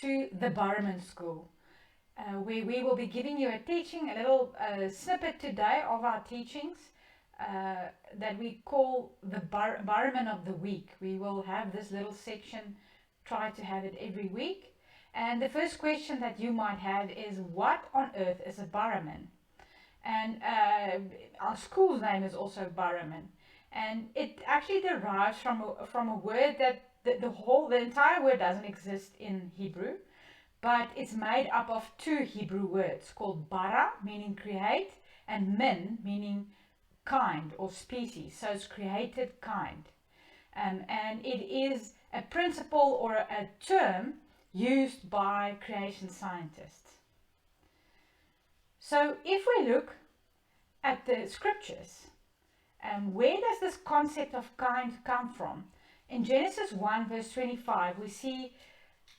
to the Baramin School, where we will be giving you a little snippet today of our teachings that we call the Baramin of the Week. We will have this little section, try to have it every week. And the first question that you might have is, what on earth is a Baramin? And our school's name is also Baramin. And it actually derives from a word that the entire word doesn't exist in Hebrew, but it's made up of two Hebrew words called bara, meaning create, and min, meaning kind or species. So it's created kind. And it is a principle or a term used by creation scientists. So if we look at the scriptures, where does this concept of kind come from? In Genesis 1 verse 25 we see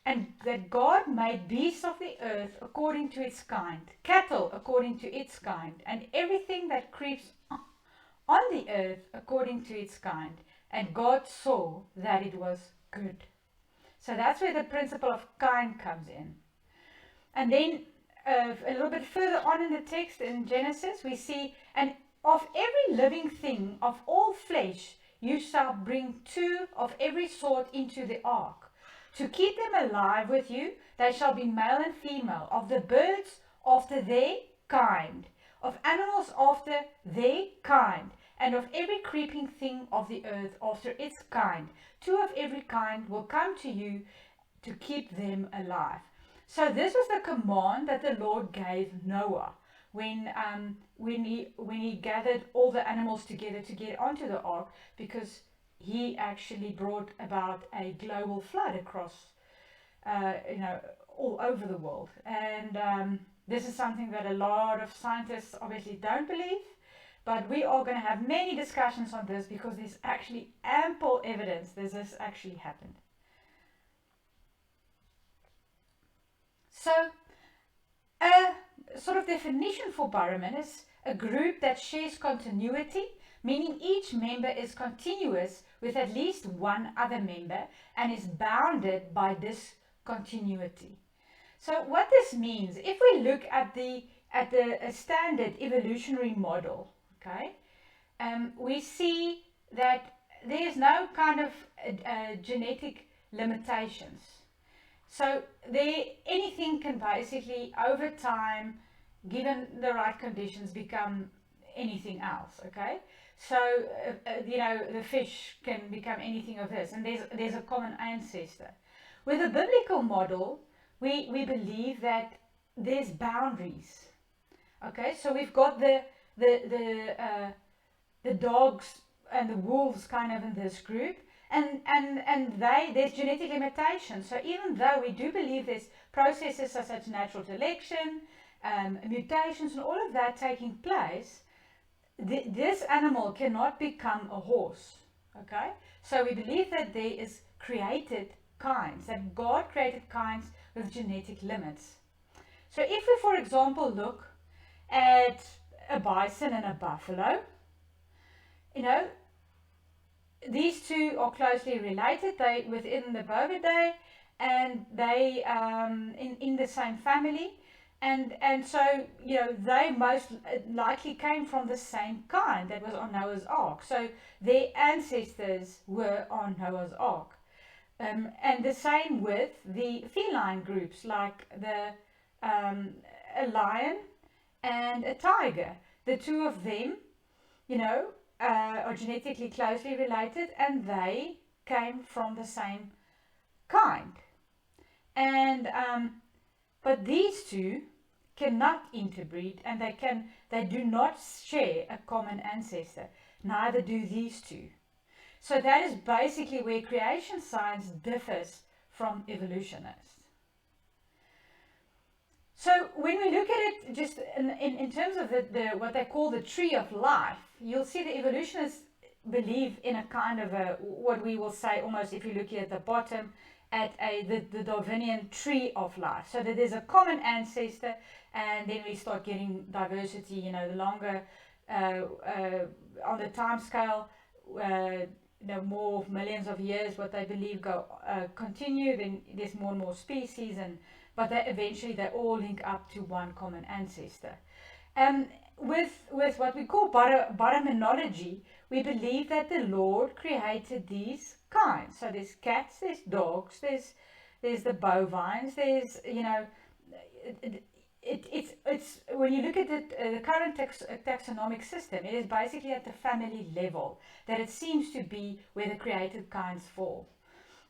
that God made beasts of the earth according to its kind, cattle according to its kind, and everything that creeps on the earth according to its kind. And God saw that it was good. So that's where the principle of kind comes in. And then a little bit further on in the text in Genesis we see, and of every living thing of all flesh you shall bring 2 of every sort into the ark, to keep them alive with you. They shall be male and female, of the birds after their kind, of animals after their kind, and of every creeping thing of the earth after its kind. 2 of every kind will come to you to keep them alive. So this was the command that the Lord gave Noah when he gathered all the animals together to get onto the ark, because he actually brought about a global flood across all over the world. And this is something that a lot of scientists obviously don't believe, but we are going to have many discussions on this, because there's actually ample evidence that this actually happened. So a sort of definition for Baramin is a group that shares continuity, meaning each member is continuous with at least one other member and is bounded by this continuity. So what this means, if we look at the standard evolutionary model, okay, we see that there's no kind of genetic limitations. So anything can basically, over time, given the right conditions, become anything else, okay? So, the fish can become anything of this, and there's a common ancestor. With a biblical model, we believe that there's boundaries, okay? So we've got the dogs and the wolves kind of in this group, and there's genetic limitations. So even though we do believe there's processes such as natural selection, mutations and all of that taking place, this animal cannot become a horse, okay? So we believe that there is created kinds, that God created kinds with genetic limits. So if we, for example, look at a bison and a buffalo, these two are closely related. They within the Bovidae, and they in the same family, and so they most likely came from the same kind that was on Noah's Ark. So their ancestors were on Noah's Ark, and the same with the feline groups, like a lion and a tiger. The two of them, are genetically closely related, and they came from the same kind. And but these two cannot interbreed, and they do not share a common ancestor. Neither do these two. So that is basically where creation science differs from evolutionists. So when we look at it just in terms of what they call the tree of life, you'll see the evolutionists believe in a kind of what we will say almost, if you look here at the bottom, at the Darwinian tree of life. So that there's a common ancestor, and then we start getting diversity, the longer on the time scale, more millions of years, what they believe continue, then there's more and more species, but eventually they all link up to one common ancestor. With what we call Baraminology, we believe that the Lord created these kinds. So there's cats, there's dogs, there's the bovines, there's, it's when you look at the current taxonomic system, it is basically at the family level that it seems to be where the created kinds fall.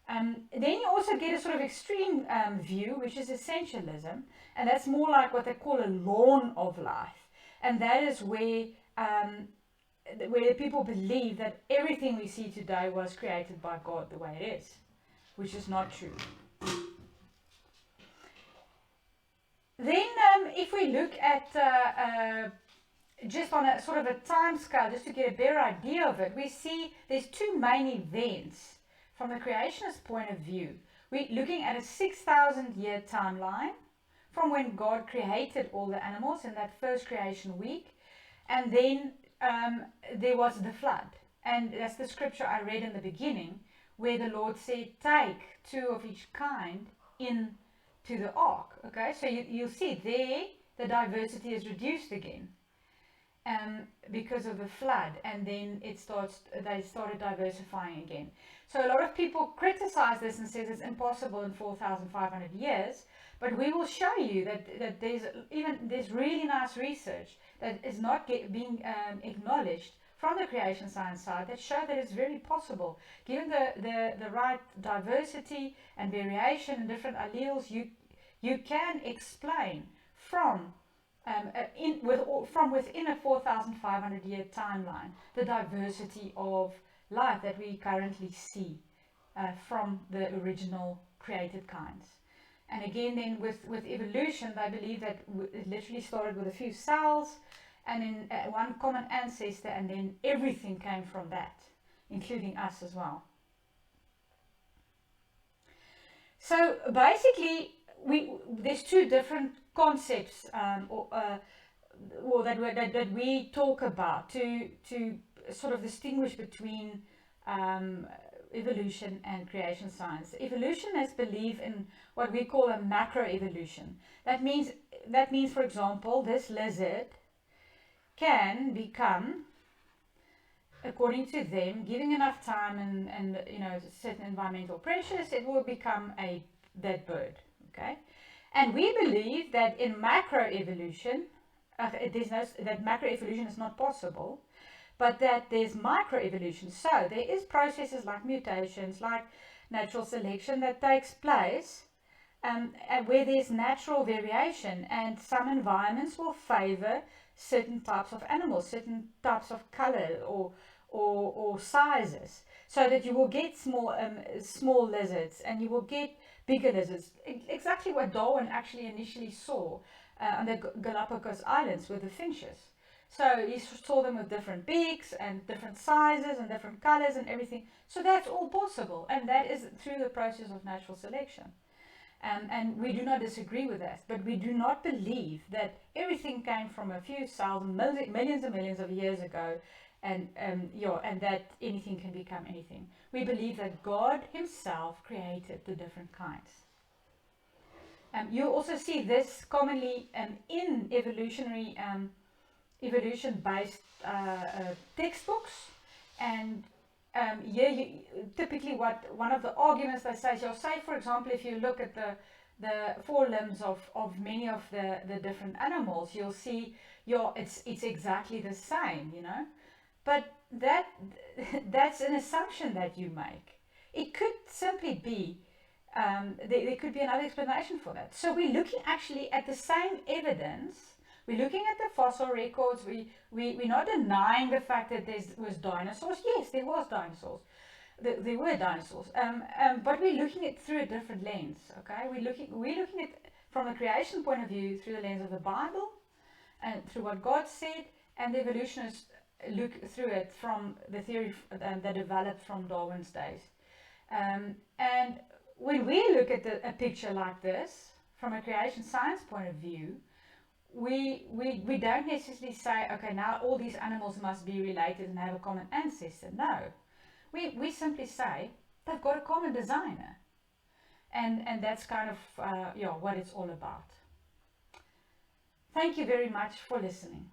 Then you also get a sort of extreme view, which is essentialism, and that's more like what they call a lawn of life, and that is where people believe that everything we see today was created by God the way it is, which is not true. Then if we look at just on a sort of a time scale, just to get a better idea of it, we see there's two main events from the creationist point of view. We're looking at a 6,000 year timeline from when God created all the animals in that first creation week, and then there was the flood. And that's the scripture I read in the beginning, where the Lord said, take two of each kind into the ark. Okay, so you'll see there the diversity is reduced again because of the flood, and then they started diversifying again. So a lot of people criticize this and says it's impossible in 4,500 years, but we will show you that there's really nice research that is not being acknowledged from the creation science side that show that it's very possible. Given the right diversity and variation in different alleles, you can explain from within a 4,500 year timeline the diversity of life that we currently see from the original created kinds. And again, then with evolution, they believe that it literally started with a few cells and then one common ancestor, and then everything came from that, including us as well. So basically, there's two different concepts that we talk about to sort of distinguish between evolution and creation science. Evolutionists believe in what we call a macroevolution. That means, for example, this lizard can become, according to them, giving enough time and certain environmental pressures, it will become that bird. Okay, and we believe that in macroevolution, that macroevolution is not possible, but that there's microevolution. So there is processes like mutations, like natural selection that takes place, where there's natural variation, and some environments will favor certain types of animals, certain types of color or sizes, so that you will get small lizards and you will get bigger lizards. Exactly what Darwin actually initially saw on the Galapagos Islands with the finches. So he saw them with different beaks and different sizes and different colors and everything. So that's all possible, and that is through the process of natural selection. And we do not disagree with that, but we do not believe that everything came from a few thousand, millions and millions of years ago, and that anything can become anything. We believe that God himself created the different kinds. You also see this commonly in evolution-based textbooks, and typically one of the arguments they say, for example, if you look at the forelimbs of many of the different animals, you'll see it's exactly the same, but that's an assumption that you make. It could simply be there could be another explanation for that. So we're looking actually at the same evidence. We're looking at the fossil records. We're not denying the fact that there was dinosaurs. Yes, there was dinosaurs. There were dinosaurs. But we're looking at through a different lens. Okay, we're looking at from a creation point of view through the lens of the Bible and through what God said, and the evolutionists look through it from the theory that developed from Darwin's days. And when we look at a picture like this from a creation science point of view, we don't necessarily say, okay, now all these animals must be related and have a common ancestor. No. We simply say they've got a common designer. And that's kind of what it's all about. Thank you very much for listening.